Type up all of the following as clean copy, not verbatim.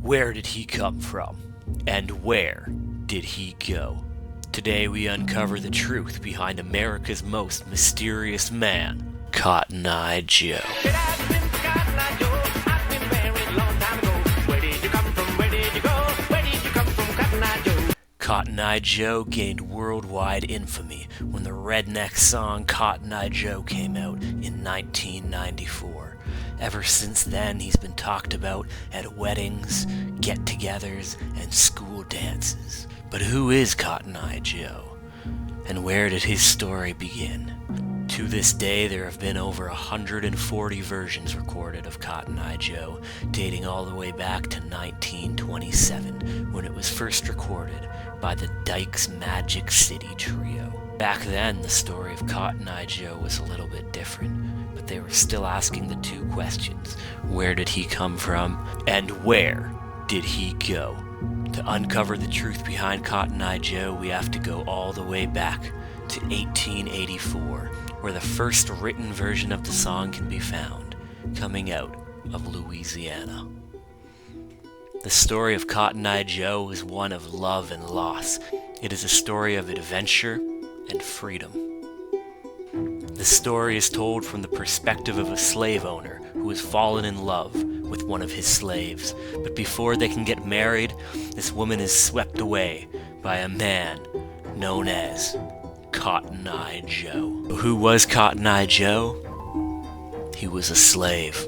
Where did he come from? And where did he go? Today we uncover the truth behind America's most mysterious man, Cotton Eye Joe. Cotton Eye Joe gained worldwide infamy when the redneck song Cotton Eye Joe came out in 1994. Ever since then, he's been talked about at weddings, get-togethers, and school dances. But who is Cotton Eye Joe? And where did his story begin? To this day, there have been over 140 versions recorded of Cotton Eye Joe, dating all the way back to 1927, when it was first recorded by the Dykes Magic City Trio. Back then, the story of Cotton Eye Joe was a little bit different, but they were still asking the two questions: where did he come from, and where did he go? To uncover the truth behind Cotton Eye Joe, we have to go all the way back to 1884, where the first written version of the song can be found, coming out of Louisiana. The story of Cotton Eye Joe is one of love and loss. It is a story of adventure and freedom. The story is told from the perspective of a slave owner who has fallen in love with one of his slaves. But before they can get married, this woman is swept away by a man known as Cotton Eye Joe. Who was Cotton Eye Joe? He was a slave.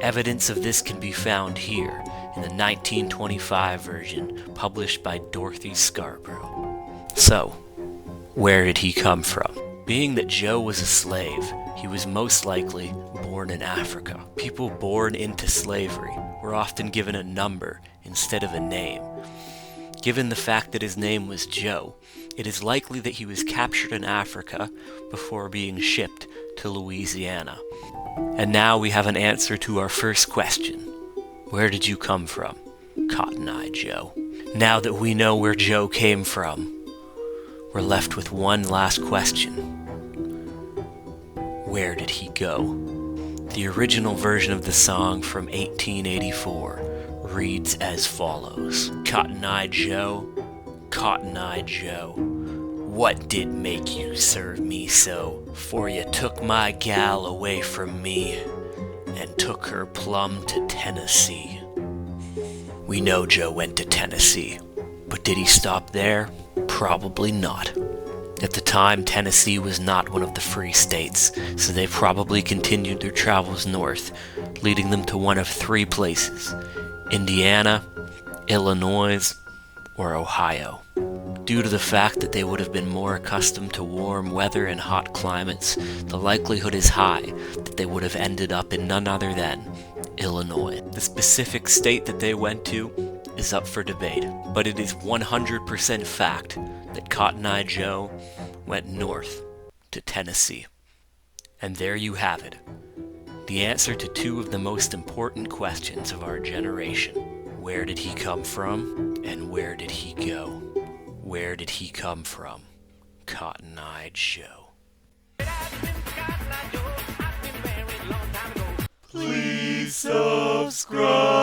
Evidence of this can be found here in the 1925 version published by Dorothy Scarborough. So, where did he come from? Being that Joe was a slave, he was most likely born in Africa. People born into slavery were often given a number instead of a name. Given the fact that his name was Joe, it is likely that he was captured in Africa before being shipped to Louisiana. And now we have an answer to our first question. Where did you come from, Cotton Eye Joe? Now that we know where Joe came from, we're left with one last question. Where did he go? The original version of the song from 1884 reads as follows. Cotton Eye Joe, Cotton Eye Joe, what did make you serve me so? For you took my gal away from me and took her plumb to Tennessee. We know Joe went to Tennessee, but did he stop there? Probably not. At the time, Tennessee was not one of the free states, so they probably continued their travels north, leading them to one of three places: Indiana, Illinois, or Ohio. Due to the fact that they would have been more accustomed to warm weather and hot climates, the likelihood is high that they would have ended up in none other than Illinois. The specific state that they went to is up for debate, but it is 100% fact that Cotton Eye Joe went north to Tennessee. And there you have it, the answer to two of the most important questions of our generation. Where did he come from, and where did he go? Where did he come from, Cotton Eye Joe? Please subscribe.